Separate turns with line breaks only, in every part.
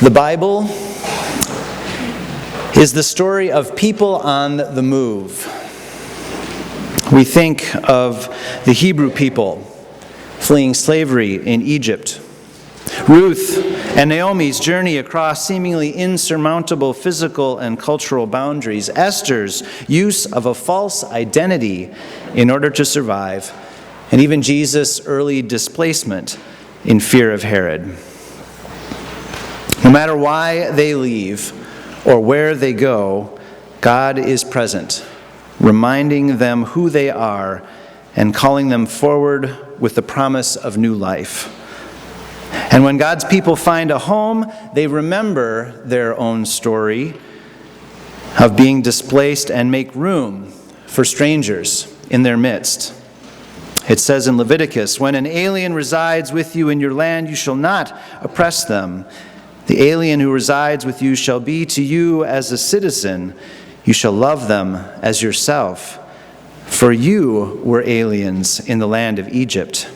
The Bible is the story of people on the move. We think of the Hebrew people fleeing slavery in Egypt, Ruth and Naomi's journey across seemingly insurmountable physical and cultural boundaries, Esther's use of a false identity in order to survive, and even Jesus' early displacement in fear of Herod. No matter why they leave or where they go, God is present, reminding them who they are and calling them forward with the promise of new life. And when God's people find a home, they remember their own story of being displaced and make room for strangers in their midst. It says in Leviticus, "When an alien resides with you in your land, you shall not oppress them. The alien who resides with you shall be to you as a citizen. You shall love them as yourself. For you were aliens in the land of Egypt.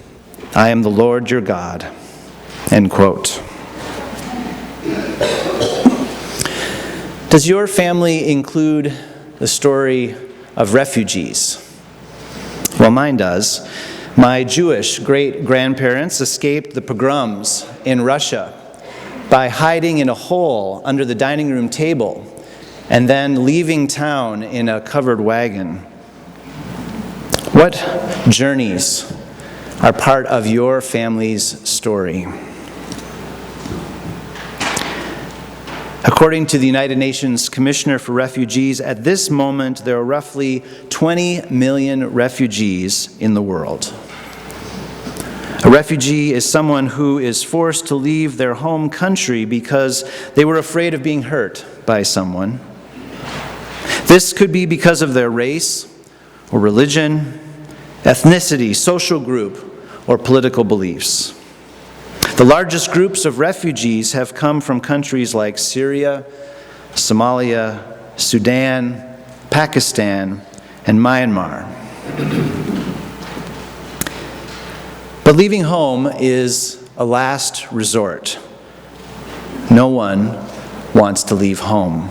I am the Lord your God." End quote. Does your family include the story of refugees? Well, mine does. My Jewish great-grandparents escaped the pogroms in Russia by hiding in a hole under the dining room table and then leaving town in a covered wagon. What journeys are part of your family's story? According to the United Nations Commissioner for Refugees, at this moment there are roughly 20 million refugees in the world. A refugee is someone who is forced to leave their home country because they were afraid of being hurt by someone. This could be because of their race or religion, ethnicity, social group, or political beliefs. The largest groups of refugees have come from countries like Syria, Somalia, Sudan, Pakistan, and Myanmar. But leaving home is a last resort. No one wants to leave home.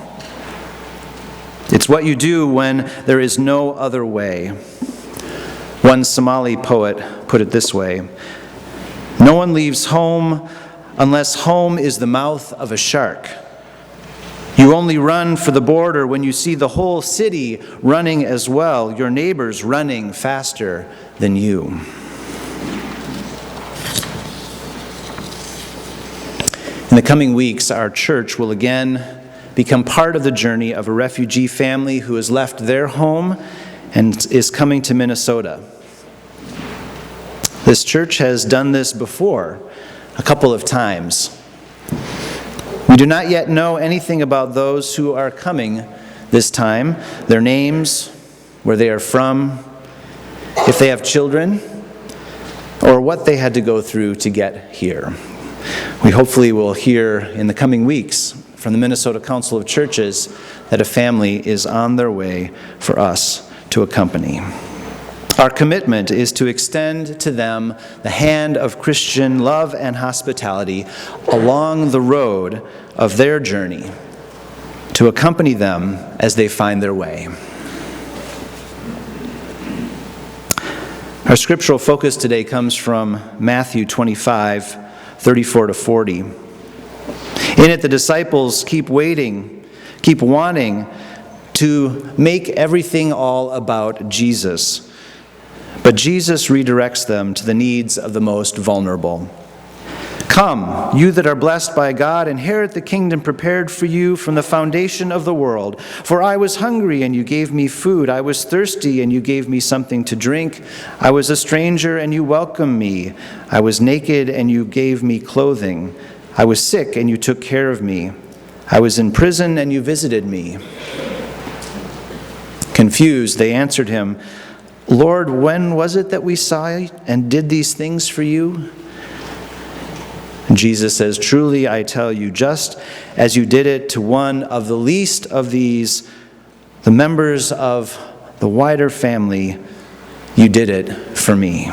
It's what you do when there is no other way. One Somali poet put it this way: "No one leaves home unless home is the mouth of a shark. You only run for the border when you see the whole city running as well, your neighbors running faster than you." In the coming weeks, our church will again become part of the journey of a refugee family who has left their home and is coming to Minnesota. This church has done this before, a couple of times. We do not yet know anything about those who are coming this time, their names, where they are from, if they have children, or what they had to go through to get here. We hopefully will hear in the coming weeks from the Minnesota Council of Churches that a family is on their way for us to accompany. Our commitment is to extend to them the hand of Christian love and hospitality along the road of their journey, to accompany them as they find their way. Our scriptural focus today comes from Matthew 25, 34 to 40. In it, the disciples keep wanting to make everything all about Jesus. But Jesus redirects them to the needs of the most vulnerable. "Come, you that are blessed by God, inherit the kingdom prepared for you from the foundation of the world. For I was hungry, and you gave me food. I was thirsty, and you gave me something to drink. I was a stranger, and you welcomed me. I was naked, and you gave me clothing. I was sick, and you took care of me. I was in prison, and you visited me." Confused, they answered him, "Lord, when was it that we saw you and did these things for you?" And Jesus says, "Truly I tell you, just as you did it to one of the least of these, the members of the wider family, you did it for me."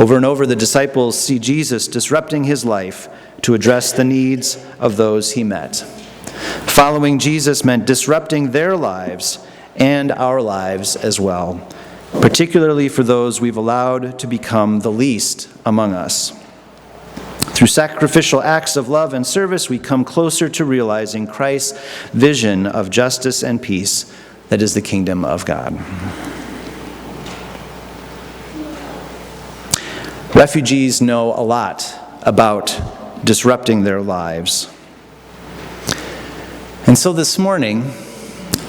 Over and over, the disciples see Jesus disrupting his life to address the needs of those he met. Following Jesus meant disrupting their lives and our lives as well, particularly for those we've allowed to become the least among us. Through sacrificial acts of love and service, we come closer to realizing Christ's vision of justice and peace that is the kingdom of God. Refugees know a lot about disrupting their lives. And so this morning,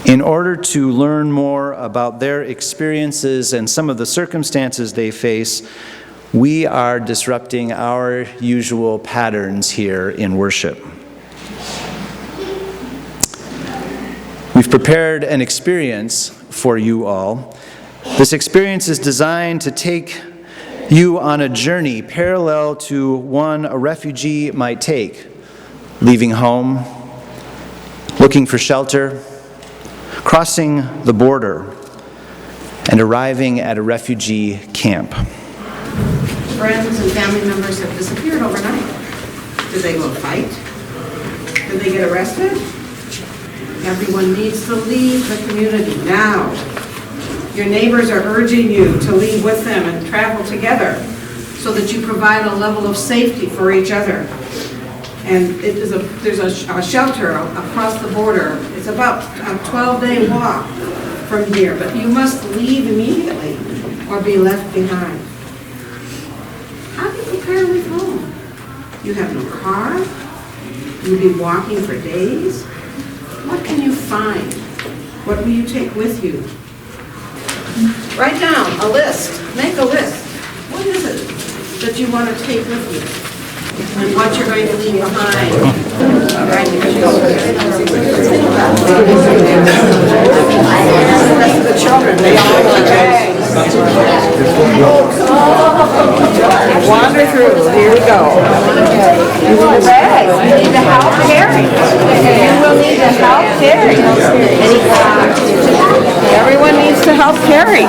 in order to learn more about their experiences and some of the circumstances they face, we are disrupting our usual patterns here in worship. We've prepared an experience for you all. This experience is designed to take you on a journey parallel to one a refugee might take, leaving home, looking for shelter, crossing the border, and arriving at a refugee camp.
Friends and family members have disappeared overnight. Did they go fight? Did they get arrested? Everyone needs to leave the community now. Your neighbors are urging you to leave with them and travel together so that you provide a level of safety for each other. And there's a shelter across the border. It's about a 12-day walk from here, but you must leave immediately or be left behind. How do you prepare to leave home? You have no car. You'll be walking for days. What can you find? What will you take with you? Write down a list. Make a list. What is it that you want to take with you? And what you're going to leave behind. All right, the rest of the children, they all have bags. Wander through. Here we go. You need a bag. You need to help carry. You will need to help carry. Everyone needs to help carry.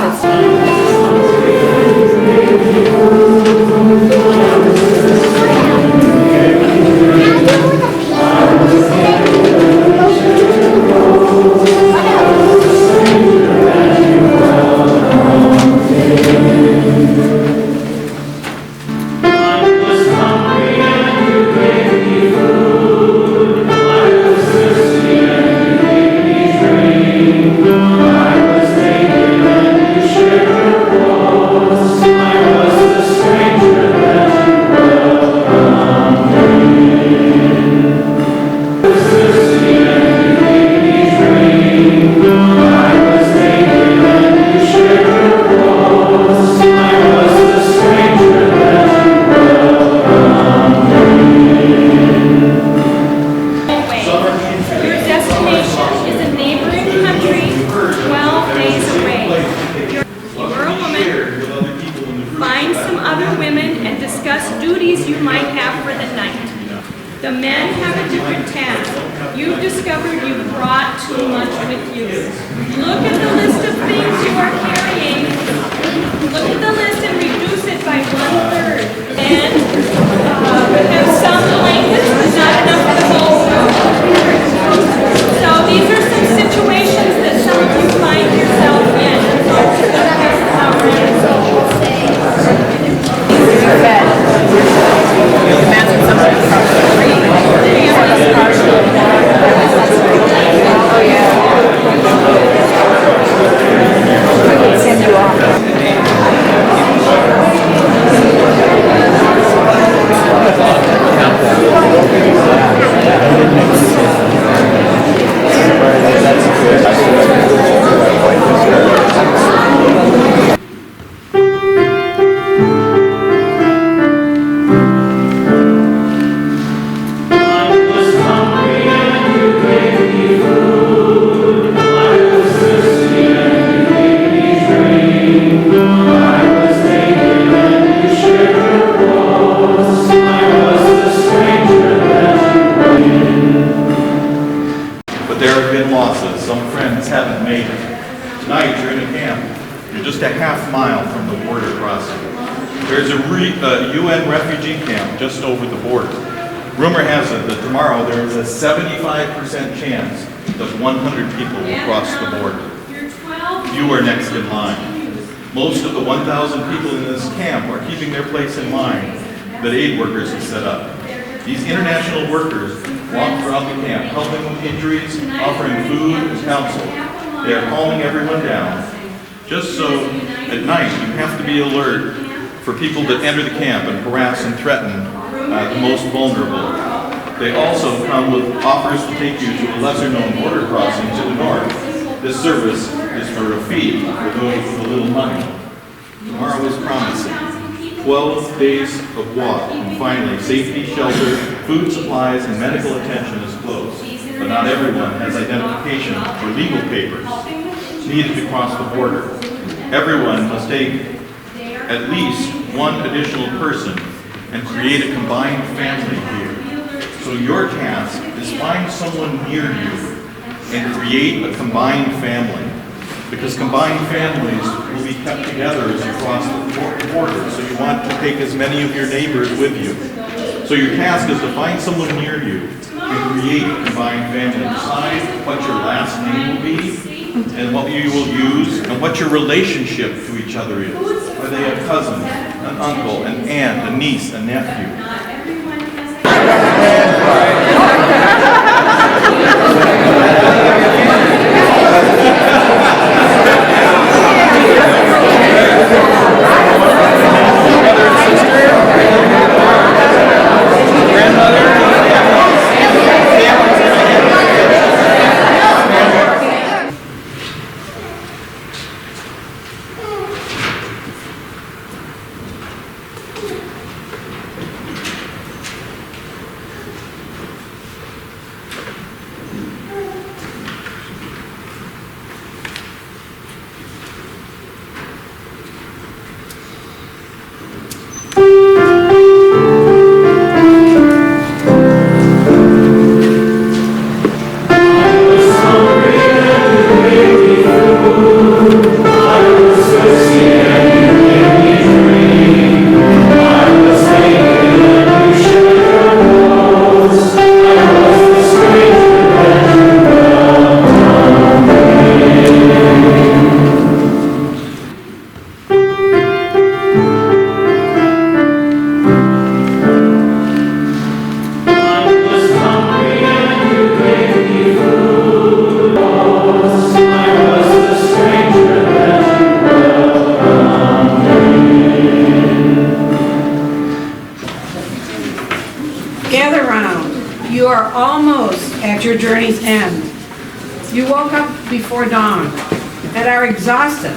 The men have a different task. You've discovered you've brought too much with you. Look at the list of things you are carrying. Look at the list and reduce it by 1/3. And have some blankets, but not enough for the whole room. So these are some situations that some of you find yourself in. Imagine somebody across the street. Oh yeah. We would send you off.
UN refugee camp just over the border. Rumor has it that tomorrow there is a 75% chance that 100 people will cross the border. You are next in line. Most of the 1,000 people in this camp are keeping their place in line that aid workers have set up. These international workers walk throughout the camp, helping with injuries, offering food and counsel. They are calming everyone down. Just so at night you have to be alert for people that enter the camp and harass and threaten the most vulnerable. They also come with offers to take you to a lesser-known border crossing to the north. This service is for a fee for those with a little money. Tomorrow is promising. 12 days of walk, and finally, safety, shelter, food supplies, and medical attention is close. But not everyone has identification or legal papers needed to cross the border. Everyone must take at least one additional person and create a combined family here. So your task is find someone near you and create a combined family. Because combined families will be kept together as you cross the border. So you want to take as many of your neighbors with you. So your task is to find someone near you and create a combined family. Decide what your last name will be and what you will use and what your relationship to each other is. Are they a cousin, an uncle, an aunt, a niece, a nephew?
Gather round. You are almost at your journey's end. You woke up before dawn and are exhausted,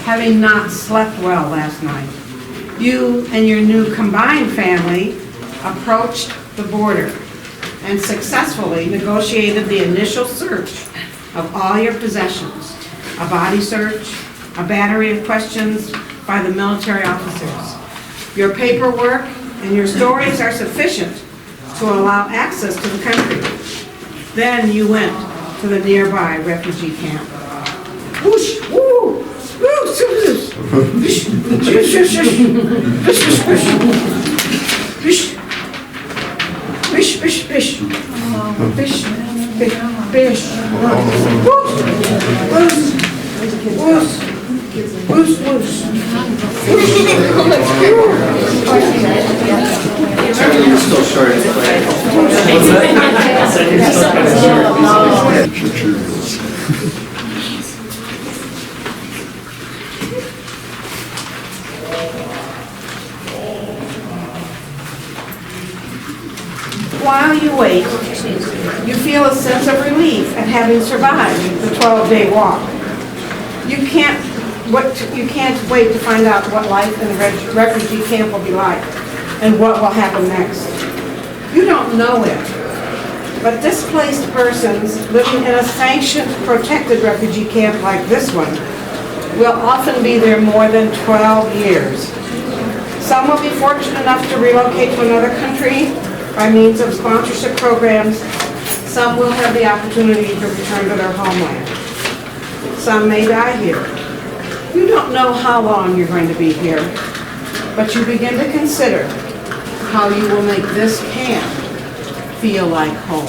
having not slept well last night. You and your new combined family approached the border and successfully negotiated the initial search of all your possessions, a body search, a battery of questions by the military officers. Your paperwork and your stories are sufficient to allow access to the country. Then you went to the nearby refugee camp. Whoosh, woo, woo, whoosh, whoosh, whoosh, whoosh, whoosh, whoosh, whoosh, whoosh, whoosh, whoosh, whoosh,
Still short of
While you wait, you feel a sense of relief at having survived the 12-day walk. You can't wait to find out what life in a refugee camp will be like and what will happen next. You don't know it, but displaced persons living in a sanctioned, protected refugee camp like this one will often be there more than 12 years. Some will be fortunate enough to relocate to another country by means of sponsorship programs. Some will have the opportunity to return to their homeland. Some may die here. You don't know how long you're going to be here, but you begin to consider how you will make this camp feel like home.